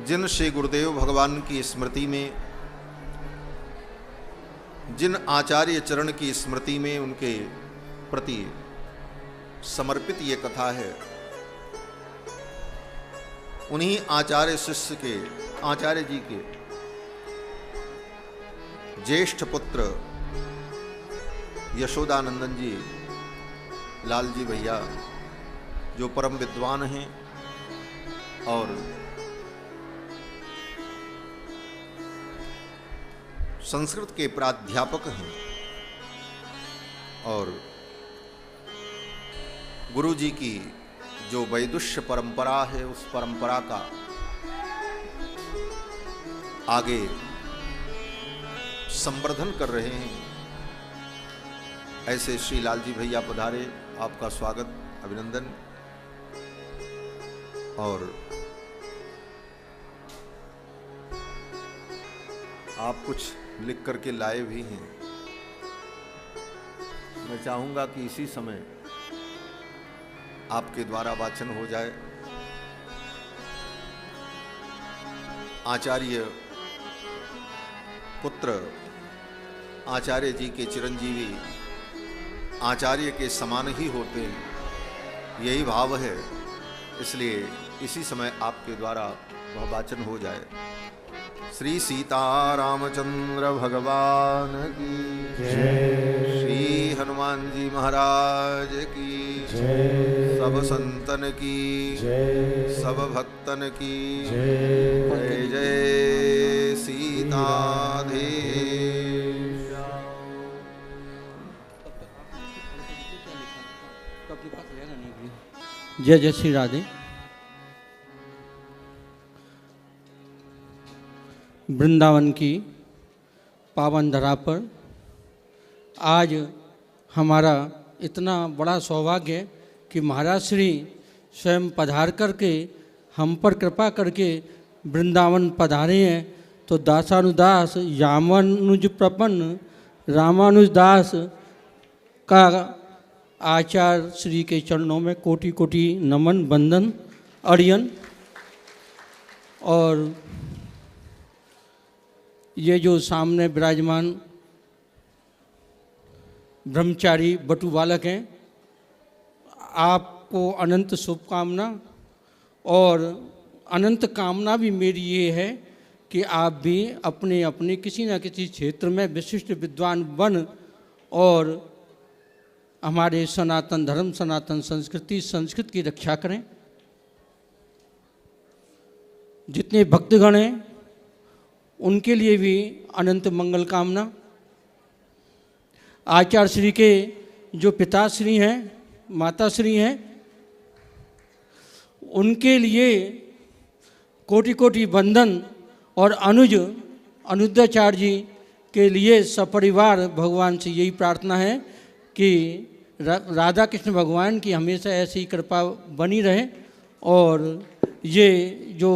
जिन श्री गुरुदेव भगवान की स्मृति में, जिन आचार्य चरण की स्मृति में उनके प्रति समर्पित ये कथा है, उन्हीं आचार्य शिष्य के, आचार्य जी के ज्येष्ठ पुत्र यशोदानंदन जी, लाल जी भैया, जो परम विद्वान हैं और संस्कृत के प्राध्यापक हैं, और गुरु जी की जो वैदुष्य परंपरा है, उस परंपरा का आगे संवर्धन कर रहे हैं, ऐसे श्री लाल जी भैया पधारे। आपका स्वागत, अभिनंदन। और आप कुछ लिख करके लाए भी हैं। मैं चाहूंगा कि इसी समय आपके द्वारा वाचन हो जाए। आचार्य पुत्र आचार्य जी के चिरंजीवी आचार्य के समान ही होते हैं, यही भाव है। इसलिए इसी समय आपके द्वारा वह वाचन हो जाए। श्री सीतारामचंद्र भगवान की जय, श्री हनुमान जी महाराज की जय, सब संतन की जय, सब भक्तन की जय। जय सीताधीश। जय जय श्री राधे। वृंदावन की पावन धरा पर आज हमारा इतना बड़ा सौभाग्य है कि महाराज श्री स्वयं पधार करके हम पर कृपा करके वृंदावन पधारे हैं। तो दासानुदास यामानुज प्रपन्न रामानुजदास का आचार्य श्री के चरणों में कोटि कोटि नमन बंदन अड़ियन। और ये जो सामने विराजमान ब्रह्मचारी बटू बालक हैं, आपको अनंत शुभकामना। और अनंत कामना भी मेरी ये है कि आप भी अपने अपने किसी न किसी क्षेत्र में विशिष्ट विद्वान बन और हमारे सनातन धर्म, सनातन संस्कृति, संस्कृत की रक्षा करें। जितने भक्तगण हैं उनके लिए भी अनंत मंगल कामना। आचार्य श्री के जो पिताश्री हैं, माताश्री हैं, उनके लिए कोटि कोटि वंदन। और अनुद्धाचार्य जी के लिए सपरिवार भगवान से यही प्रार्थना है कि राधा कृष्ण भगवान की हमेशा ऐसी कृपा बनी रहे। और ये जो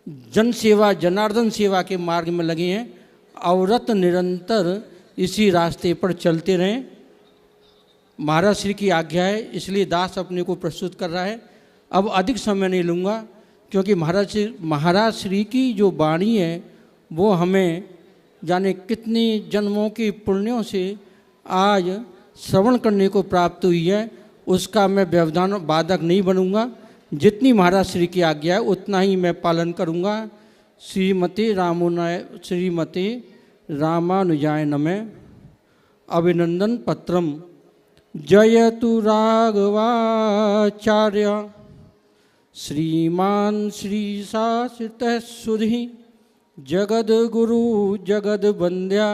जन सेवा, जनार्दन सेवा के मार्ग में लगे हैं, अविरत निरंतर इसी रास्ते पर चलते रहें। महाराज श्री की आज्ञा है, इसलिए दास अपने को प्रस्तुत कर रहा है। अब अधिक समय नहीं लूँगा, क्योंकि महाराज श्री की जो वाणी है वो हमें जाने कितनी जन्मों के पुण्यों से आज श्रवण करने को प्राप्त हुई है। उसका मैं व्यवधान बाधक नहीं बनूंगा। जितनी महाराज श्री की आज्ञा है उतना ही मैं पालन करूंगा। श्रीमती रामानुजाय नमः। अभिनंदन पत्रम। जयतु राघवाचार्य श्रीमान श्री शासितः सुधि जगद्गुरु जगद्वन्द्या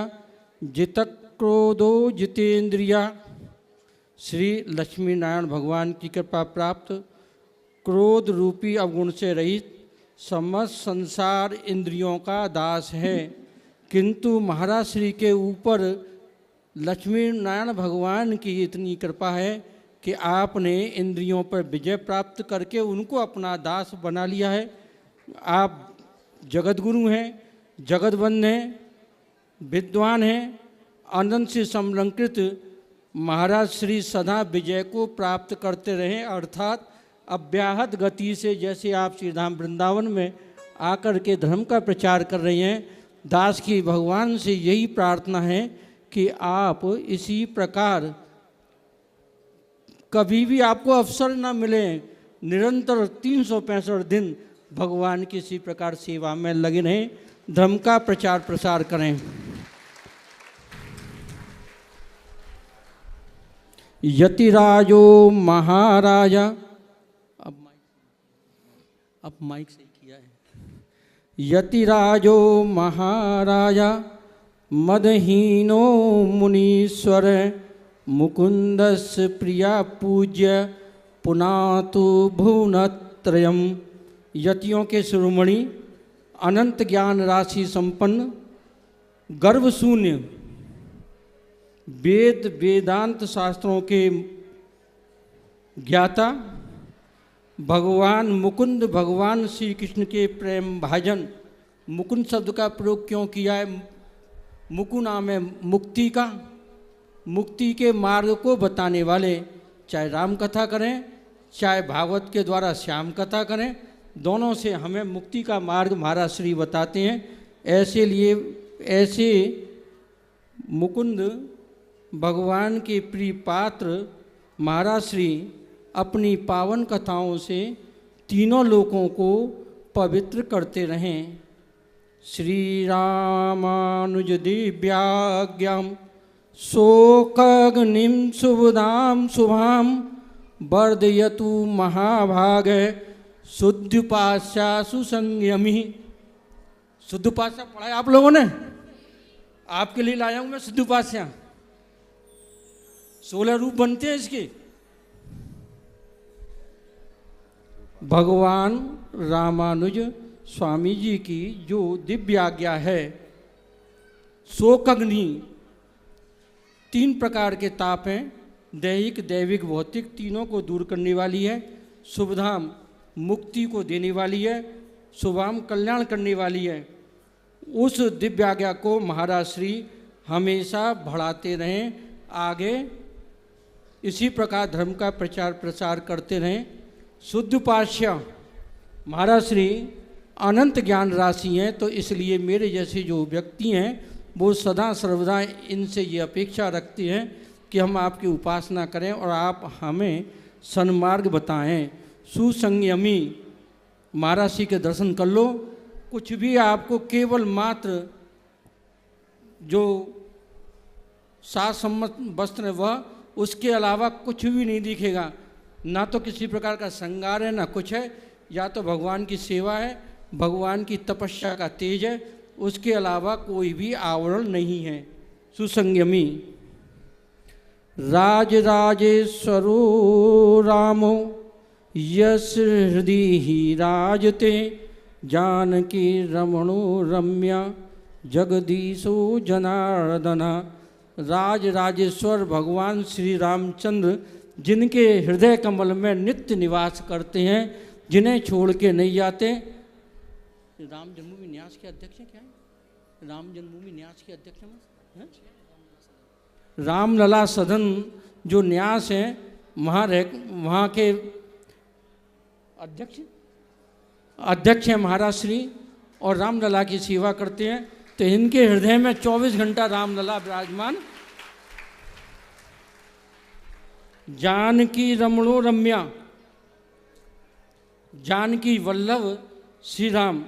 जितक्रोधो जितेन्द्रिया। श्री लक्ष्मी नारायण भगवान की कृपा प्राप्त, क्रोध रूपी अवगुण से रहित, समस्त संसार इंद्रियों का दास है। किंतु महाराज श्री के ऊपर लक्ष्मी नारायण भगवान की इतनी कृपा है कि आपने इंद्रियों पर विजय प्राप्त करके उनको अपना दास बना लिया है। आप जगतगुरु हैं, जगतवंद हैं, विद्वान हैं। आनंद से समलंकृत महाराज श्री सदा विजय को प्राप्त करते रहें, अर्थात अव्याहत गति से। जैसे आप श्रीधाम वृंदावन में आकर के धर्म का प्रचार कर रहे हैं। दास की भगवान से यही प्रार्थना है कि आप इसी प्रकार कभी भी आपको अवसर न मिले, निरंतर 365 दिन भगवान की इसी प्रकार सेवा में लगे रहें, धर्म का प्रचार प्रसार करें। यतिराजो महाराजा, अब माइक सही किया है। यतिराजो महाराजा मदहीनो मुनीश्वर मुकुंदस्य प्रिया पूज्य पुनातु भुवनत्रयम। यतियों के शिरोमणि, अनंत ज्ञान राशि संपन्न, गर्भ शून्य, वेद वेदांत शास्त्रों के ज्ञाता, भगवान मुकुंद, भगवान श्री कृष्ण के प्रेम भाजन। मुकुंद शब्द का प्रयोग क्यों किया है? मुकु नाम है मुक्ति का, मुक्ति के मार्ग को बताने वाले। चाहे राम कथा करें, चाहे भागवत के द्वारा श्याम कथा करें, दोनों से हमें मुक्ति का मार्ग महाराज श्री बताते हैं। ऐसे मुकुंद भगवान के प्रिय पात्र महाराज श्री अपनी पावन कथाओं से तीनों लोकों को पवित्र करते रहें। श्री रामानुज दिव्याज्ञाम शोकग्निम शुभदाम शुभाम वर्धयतु महाभाग शुद्धोपास्या सुसंयमी। शुद्धोपास्या पढ़ा है आप लोगों ने? आपके लिए लाया हूं मैं शुद्धोपास्या। 16 रूप बनते हैं इसके। भगवान रामानुज स्वामी जी की जो दिव्य आज्ञा है, शोकग्नि, 3 प्रकार के ताप हैं, दैहिक दैविक भौतिक, तीनों को दूर करने वाली है। शुभधाम, मुक्ति को देने वाली है। शुभाम, कल्याण करने वाली है। उस दिव्य आज्ञा को महाराज श्री हमेशा बढ़ाते रहें, आगे इसी प्रकार धर्म का प्रचार प्रसार करते रहें। शुद्धोपास्य महाराज श्री अनंत ज्ञान राशि हैं, तो इसलिए मेरे जैसे जो व्यक्ति हैं वो सदा सर्वदा इनसे ये अपेक्षा रखते हैं कि हम आपकी उपासना करें और आप हमें सन्मार्ग बताएं। सुसंयमी महाराज श्री के दर्शन कर लो। कुछ भी आपको केवल मात्र जो शास्त्रसम्मत वस्त्र है वह, उसके अलावा कुछ भी नहीं दिखेगा। ना तो किसी प्रकार का श्रृंगार है, ना कुछ है। या तो भगवान की सेवा है, भगवान की तपस्या का तेज है, उसके अलावा कोई भी आवरण नहीं है। सुसंयमी राजराजेश्वरो रामो यस हृदय ही राजते जानकी रमणो रम्या जगदीशो जनार्दना। राज राजेश्वर भगवान श्री रामचंद्र जिनके हृदय कमल में नित्य निवास करते हैं, जिन्हें छोड़ के नहीं जाते। राम जन्मभूमि न्यास के अध्यक्ष हैं क्या है? राम जन्मभूमि न्यास के अध्यक्ष हैं? रामलला सदन जो न्यास है वहाँ के अध्यक्ष हैं महाराज श्री, और रामलला की सेवा करते हैं। तो इनके हृदय में 24 घंटा रामलला विराजमान। जानकी रमणो रम्या, जानकी वल्लभ श्री राम,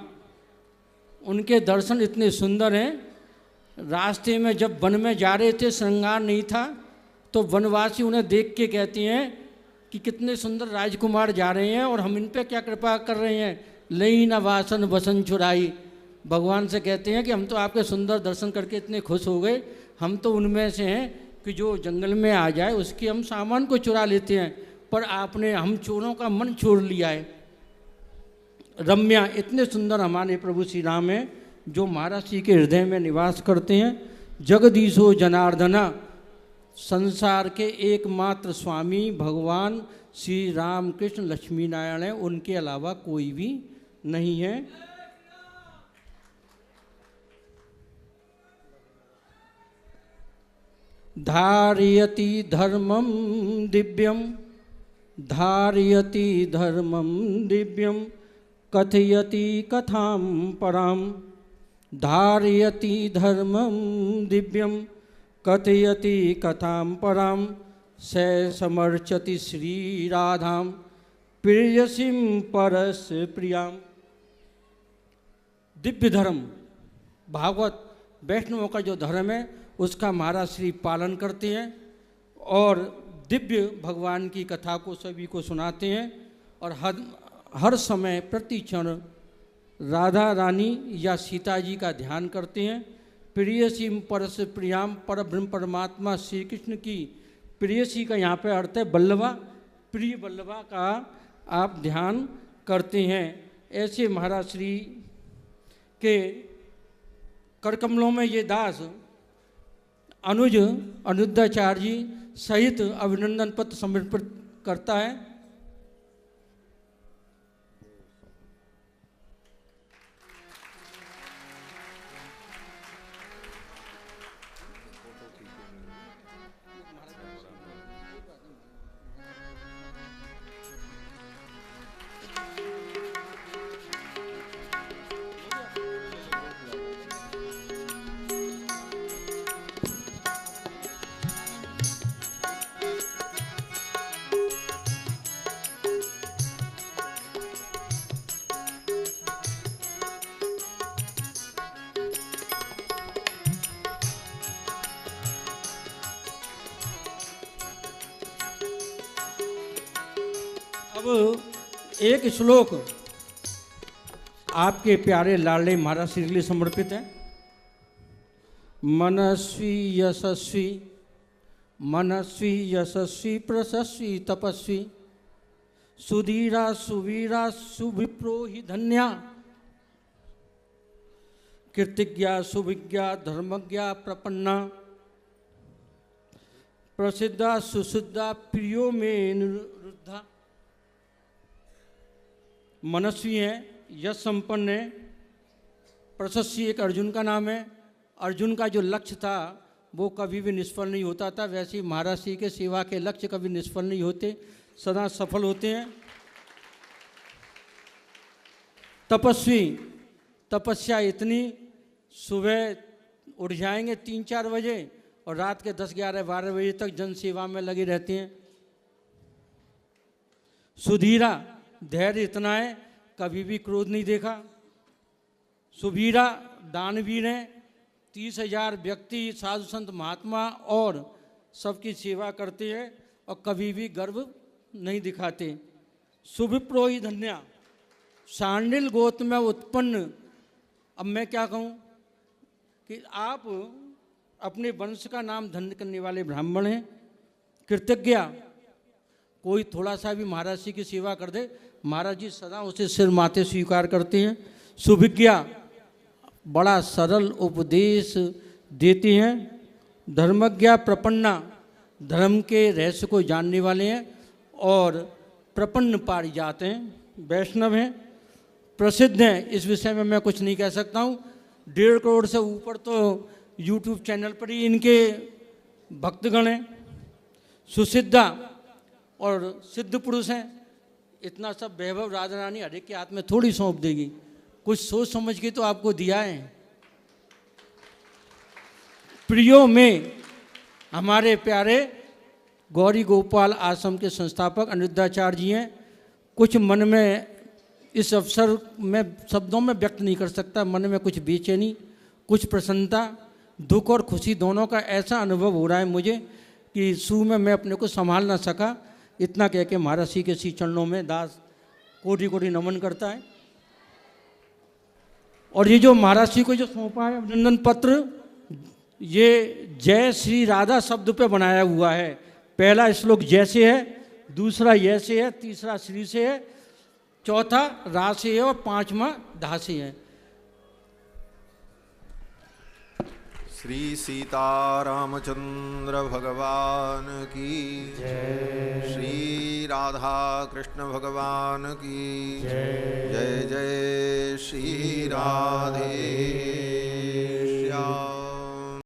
उनके दर्शन इतने सुंदर हैं। रास्ते में जब वन में जा रहे थे, श्रृंगार नहीं था, तो वनवासी उन्हें देख के कहते हैं कि कितने सुंदर राजकुमार जा रहे हैं और हम इन पे क्या कृपा कर रहे हैं। लई न वासन बसन चुराई, भगवान से कहते हैं कि हम तो आपके सुंदर दर्शन करके इतने खुश हो गए, हम तो उनमें से हैं कि जो जंगल में आ जाए उसके हम सामान को चुरा लेते हैं, पर आपने हम चोरों का मन छोड़ लिया है। रम्या, इतने सुंदर हमारे प्रभु श्री राम हैं जो महाराज श्री के हृदय में निवास करते हैं। जगदीशो जनार्दना, संसार के एकमात्र स्वामी भगवान श्री राम कृष्ण लक्ष्मी नारायण हैं, उनके अलावा कोई भी नहीं है। धारयति धर्मम दिव्यम, धारयति धर्मम दिव्यम कथयति कथां परां धारयति धर्मं दिव्यं कथयति कथां परां स समर्चति श्रीराधां प्रेयसीं परस प्रियां। दिव्य धर्म भागवत वैष्णवों का जो धर्म है उसका महाराज श्री पालन करते हैं और दिव्य भगवान की कथा को सभी को सुनाते हैं और हर समय प्रति क्षण राधा रानी या सीता जी का ध्यान करते हैं। प्रेयसी परस प्रियाम, पर ब्रह्म परमात्मा श्री कृष्ण की प्रेयसी का यहाँ पे अर्थ है बल्लभा, प्रिय बल्लभा का आप ध्यान करते हैं। ऐसे महाराज श्री के करकमलों में ये दास अनुज अनुद्धाचार्य जी सहित अभिनंदन पत्र समर्पित करता है। एक श्लोक आपके प्यारे लाडले महाराज श्री के लिए समर्पित है। मनस्वी यशस्वी, मनस्वी यशस्वी प्रशस्वी तपस्वी, सुधीरा सुवीरा सुविप्रो ही धन्या, कीर्तिज्ञा सुविज्ञा धर्मज्ञा प्रपन्ना, प्रसिद्धा सुसिद्धा प्रियो में निरुद्धा। मनस्वी है, यश संपन्न है, प्रशस्ती एक अर्जुन का नाम है। अर्जुन का जो लक्ष्य था वो कभी भी निष्फल नहीं होता था, वैसे ही महाराज श्री के सेवा के लक्ष्य कभी निष्फल नहीं होते, सदा सफल होते हैं। तपस्वी, तपस्या इतनी, सुबह उठ जाएंगे 3-4 बजे और रात के 10-11-12 बजे तक जन सेवा में लगे रहते हैं। सुधीरा, धैर्य इतना है, कभी भी क्रोध नहीं देखा। सुवीरा, दानवीर हैं, 30,000 व्यक्ति साधु संत महात्मा और सबकी सेवा करते हैं और कभी भी गर्व नहीं दिखाते। सुविप्रो ही धन्या, सांडिल गोत्र में उत्पन्न। अब मैं क्या कहूँ कि आप अपने वंश का नाम धन्य करने वाले ब्राह्मण हैं। कृतज्ञा, कोई थोड़ा सा भी महाराज जी की सेवा कर दे, महाराज जी सदा उसे सिर माथे स्वीकार करते हैं। सुविज्ञा, बड़ा सरल उपदेश देते हैं। धर्मज्ञा प्रपन्ना, धर्म के रहस्य को जानने वाले हैं और प्रपन्न पारिजात हैं, वैष्णव हैं। प्रसिद्ध हैं, इस विषय में मैं कुछ नहीं कह सकता हूँ। 1.5 करोड़ से ऊपर तो यूट्यूब चैनल पर ही इनके भक्तगण हैं। सुसिद्धा और सिद्ध पुरुष हैं। इतना सब वैभव राधा रानी हर एक के हाथ में थोड़ी सौंप देगी, कुछ सोच समझ के तो आपको दिया है। प्रियो में हमारे प्यारे गौरी गोपाल आश्रम के संस्थापक अनिरुद्धाचार्य जी हैं। कुछ मन में इस अवसर में शब्दों में व्यक्त नहीं कर सकता, मन में कुछ बेचैनी, कुछ प्रसन्नता, दुख और खुशी दोनों का ऐसा अनुभव हो रहा है मुझे कि शुरू में मैं अपने को संभाल ना सका। इतना कह के महाराज श्री के श्री चरणों में दास कोटि कोटि नमन करता है। और ये जो महाराज श्री को जो सौंपा है अभिनंदन पत्र, ये जय श्री राधा शब्द पे बनाया हुआ है। पहला श्लोक जय से है, दूसरा य से है, तीसरा श्री से है, चौथा रा से है और 5वां धा से है। श्री सीतारामचंद्र भगवान की जय, श्री राधा कृष्ण भगवान की जय। जय जय श्री राधे श्याम।